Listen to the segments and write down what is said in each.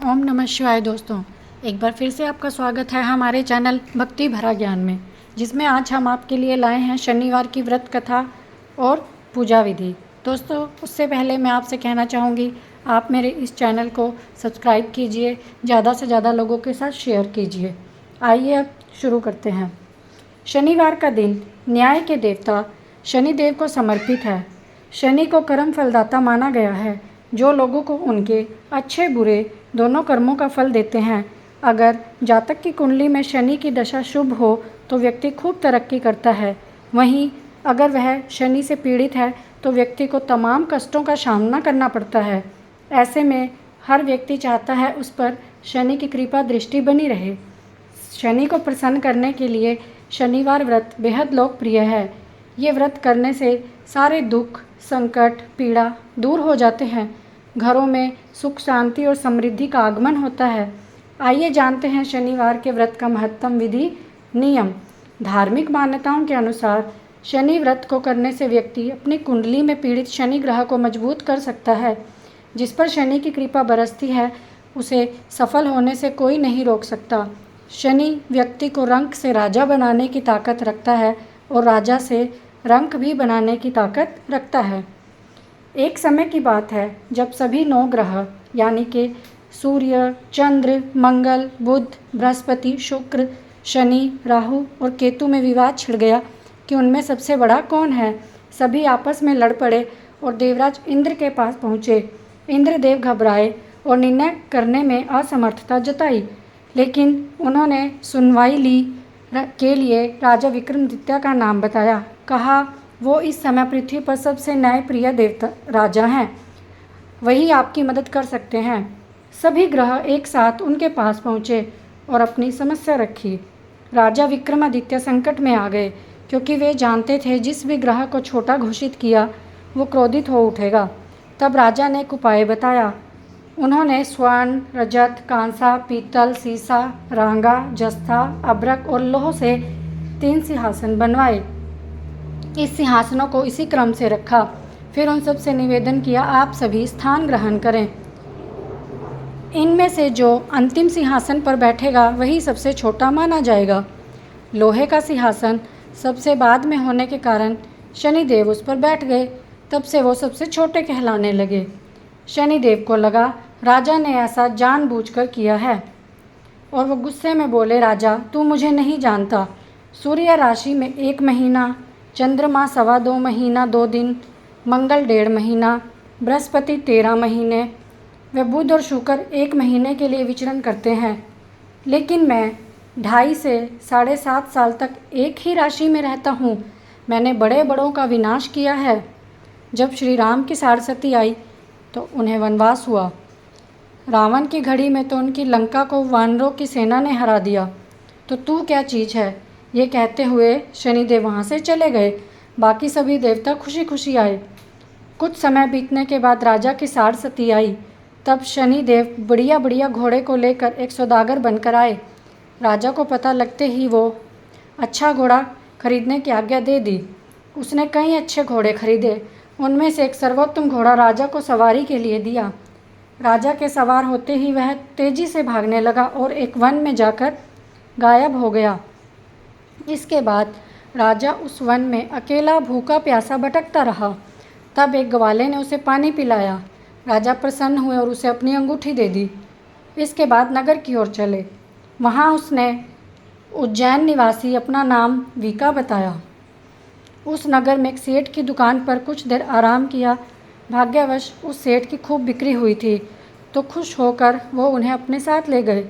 ओम नमः शिवाय दोस्तों, एक बार फिर से आपका स्वागत है हमारे चैनल भक्ति भरा ज्ञान में, जिसमें आज हम आपके लिए लाए हैं शनिवार की व्रत कथा और पूजा विधि। दोस्तों, उससे पहले मैं आपसे कहना चाहूँगी, आप मेरे इस चैनल को सब्सक्राइब कीजिए, ज़्यादा से ज़्यादा लोगों के साथ शेयर कीजिए। आइए अब शुरू करते हैं। शनिवार का दिन न्याय के देवता शनिदेव को समर्पित है। शनि को कर्म फलदाता माना गया है, जो लोगों को उनके अच्छे बुरे दोनों कर्मों का फल देते हैं। अगर जातक की कुंडली में शनि की दशा शुभ हो तो व्यक्ति खूब तरक्की करता है। वहीं अगर वह शनि से पीड़ित है तो व्यक्ति को तमाम कष्टों का सामना करना पड़ता है। ऐसे में हर व्यक्ति चाहता है उस पर शनि की कृपा दृष्टि बनी रहे। शनि को प्रसन्न करने के लिए शनिवार व्रत बेहद लोकप्रिय है। ये व्रत करने से सारे दुख, संकट, पीड़ा दूर हो जाते हैं। घरों में सुख, शांति और समृद्धि का आगमन होता है। आइए जानते हैं शनिवार के व्रत का महत्तम, विधि, नियम। धार्मिक मान्यताओं के अनुसार शनि व्रत को करने से व्यक्ति अपनी कुंडली में पीड़ित शनि ग्रह को मजबूत कर सकता है। जिस पर शनि की कृपा बरसती है, उसे सफल होने से कोई नहीं रोक सकता। शनि व्यक्ति को रंक से राजा बनाने की ताकत रखता है और राजा से रंक भी बनाने की ताकत रखता है। एक समय की बात है जब सभी 9 ग्रह यानी कि सूर्य, चंद्र, मंगल, बुध, बृहस्पति, शुक्र, शनि, राहु और केतु में विवाद छिड़ गया कि उनमें सबसे बड़ा कौन है। सभी आपस में लड़ पड़े और देवराज इंद्र के पास पहुँचे। इंद्रदेव घबराए और निर्णय करने में असमर्थता जताई, लेकिन उन्होंने सुनवाई ली के लिए राजा विक्रमादित्य का नाम बताया। कहा, वो इस समय पृथ्वी पर सबसे न्यायप्रिय देवता राजा हैं, वही आपकी मदद कर सकते हैं। सभी ग्रह एक साथ उनके पास पहुँचे और अपनी समस्या रखी। राजा विक्रमादित्य संकट में आ गए, क्योंकि वे जानते थे जिस भी ग्रह को छोटा घोषित किया वो क्रोधित हो उठेगा। तब राजा ने एक उपाय बताया। उन्होंने स्वर्ण, रजत, कांसा, पीतल, सीसा, रांगा, जस्ता, अभ्रक और लोह से 3 सिंहासन बनवाए। इस सिंहासनों को इसी क्रम से रखा। फिर उन सब से निवेदन किया, आप सभी स्थान ग्रहण करें। इनमें से जो अंतिम सिंहासन पर बैठेगा वही सबसे छोटा माना जाएगा। लोहे का सिंहासन सबसे बाद में होने के कारण शनिदेव उस पर बैठ गए। तब से वो सबसे छोटे कहलाने लगे। शनिदेव को लगा राजा ने ऐसा जानबूझकर किया है और वो गुस्से में बोले, राजा तू मुझे नहीं जानता। सूर्य राशि में 1 महीना, चंद्रमा 2.25 महीना 2 दिन, मंगल 1.5 महीना, बृहस्पति 13 महीने व बुध और शुक्र 1 महीने के लिए विचरण करते हैं। लेकिन मैं 2.5 से 7.5 साल तक एक ही राशि में रहता हूँ। मैंने बड़े बड़ों का विनाश किया है। जब श्री राम की सारस्वती आई तो उन्हें वनवास हुआ। रावण की घड़ी में तो उनकी लंका को वानरों की सेना ने हरा दिया। तो तू क्या चीज़ है। ये कहते हुए शनिदेव वहाँ से चले गए। बाकी सभी देवता खुशी खुशी आए। कुछ समय बीतने के बाद राजा की सारस्वती आई। तब शनिदेव बढ़िया बढ़िया घोड़े को लेकर एक सौदागर बनकर आए। राजा को पता लगते ही वो अच्छा घोड़ा खरीदने की आज्ञा दे दी। उसने कई अच्छे घोड़े खरीदे। उनमें से एक सर्वोत्तम घोड़ा राजा को सवारी के लिए दिया। राजा के सवार होते ही वह तेजी से भागने लगा और एक वन में जाकर गायब हो गया। इसके बाद राजा उस वन में अकेला भूखा प्यासा भटकता रहा। तब एक ग्वाले ने उसे पानी पिलाया। राजा प्रसन्न हुए और उसे अपनी अंगूठी दे दी। इसके बाद नगर की ओर चले। वहाँ उसने उज्जैन निवासी अपना नाम वीका बताया। उस नगर में एक सेठ की दुकान पर कुछ देर आराम किया। भाग्यवश उस सेठ की खूब बिक्री हुई थी, तो खुश होकर वो उन्हें अपने साथ ले गए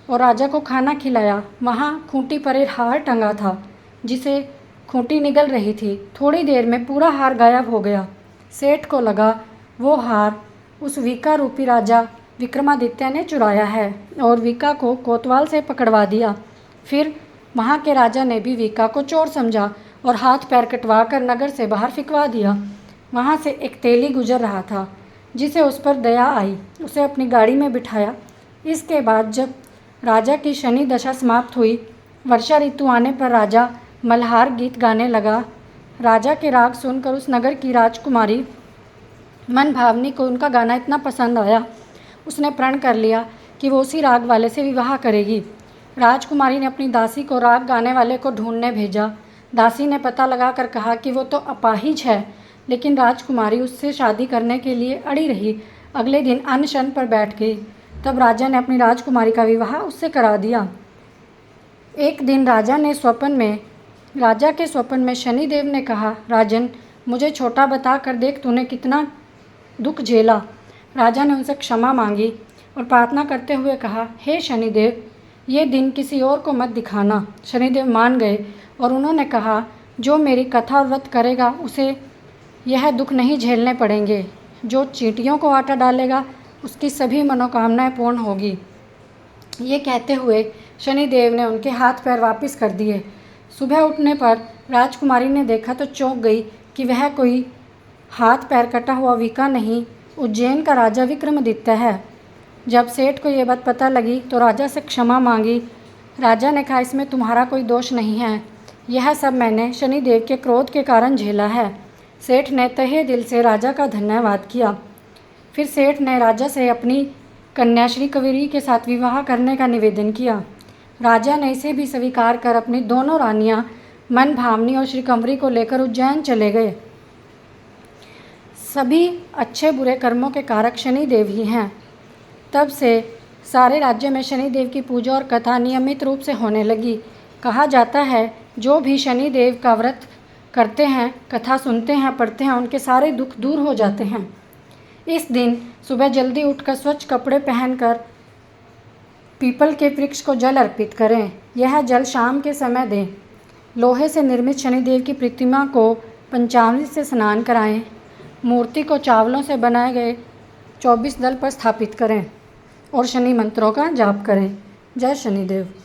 और राजा को खाना खिलाया। वहाँ खूंटी पर एक हार टंगा था, जिसे खूंटी निगल रही थी। थोड़ी देर में पूरा हार गायब हो गया। सेठ को लगा वो हार उस वीका रूपी राजा विक्रमादित्य ने चुराया है और वीका को कोतवाल से पकड़वा दिया। फिर वहाँ के राजा ने भी वीका को चोर समझा और हाथ पैर कटवा कर नगर से बाहर फिकवा दिया। वहाँ से एक तेली गुजर रहा था, जिसे उस पर दया आई। उसे अपनी गाड़ी में बिठाया। इसके बाद जब राजा की शनि दशा समाप्त हुई, वर्षा ऋतु आने पर राजा मल्हार गीत गाने लगा। राजा के राग सुनकर उस नगर की राजकुमारी मन भावनी को उनका गाना इतना पसंद आया, उसने प्रण कर लिया कि वो उसी राग वाले से विवाह करेगी। राजकुमारी ने अपनी दासी को राग गाने वाले को ढूंढने भेजा। दासी ने पता लगाकर कहा कि वो तो अपाहिज है, लेकिन राजकुमारी उससे शादी करने के लिए अड़ी रही। अगले दिन अनशन पर बैठ गई। तब राजा ने अपनी राजकुमारी का विवाह उससे करा दिया। एक दिन राजा के स्वप्न में शनिदेव ने कहा, राजन, मुझे छोटा बता कर देख तूने कितना दुख झेला। राजा ने उनसे क्षमा मांगी और प्रार्थना करते हुए कहा, हे शनिदेव, ये दिन किसी और को मत दिखाना। शनिदेव मान गए और उन्होंने कहा, जो मेरी कथा और व्रत करेगा उसे यह दुख नहीं झेलने पड़ेंगे। जो चींटियों को आटा डालेगा उसकी सभी मनोकामनाएं पूर्ण होगी। ये कहते हुए शनिदेव ने उनके हाथ पैर वापस कर दिए। सुबह उठने पर राजकुमारी ने देखा तो चौंक गई कि वह कोई हाथ पैर कटा हुआ विका नहीं, उज्जैन का राजा विक्रमादित्य है। जब सेठ को ये बात पता लगी तो राजा से क्षमा मांगी। राजा ने कहा, इसमें तुम्हारा कोई दोष नहीं है, यह सब मैंने शनिदेव के क्रोध के कारण झेला है। सेठ ने तहे दिल से राजा का धन्यवाद किया। फिर सेठ ने राजा से अपनी कन्या श्री कवेरी के साथ विवाह करने का निवेदन किया। राजा ने इसे भी स्वीकार कर अपनी दोनों रानियां मनभावनी और श्री कमरी को लेकर उज्जैन चले गए। सभी अच्छे बुरे कर्मों के कारक शनिदेव ही हैं। तब से सारे राज्य में शनिदेव की पूजा और कथा नियमित रूप से होने लगी। कहा जाता है, जो भी शनिदेव का व्रत करते हैं, कथा सुनते हैं, पढ़ते हैं, उनके सारे दुख दूर हो जाते हैं। इस दिन सुबह जल्दी उठकर स्वच्छ कपड़े पहनकर पीपल के वृक्ष को जल अर्पित करें। यह जल शाम के समय दें। लोहे से निर्मित शनिदेव की प्रतिमा को पंचामृत से स्नान कराएं। मूर्ति को चावलों से बनाए गए 24 दल पर स्थापित करें और शनि मंत्रों का जाप करें। जय शनिदेव।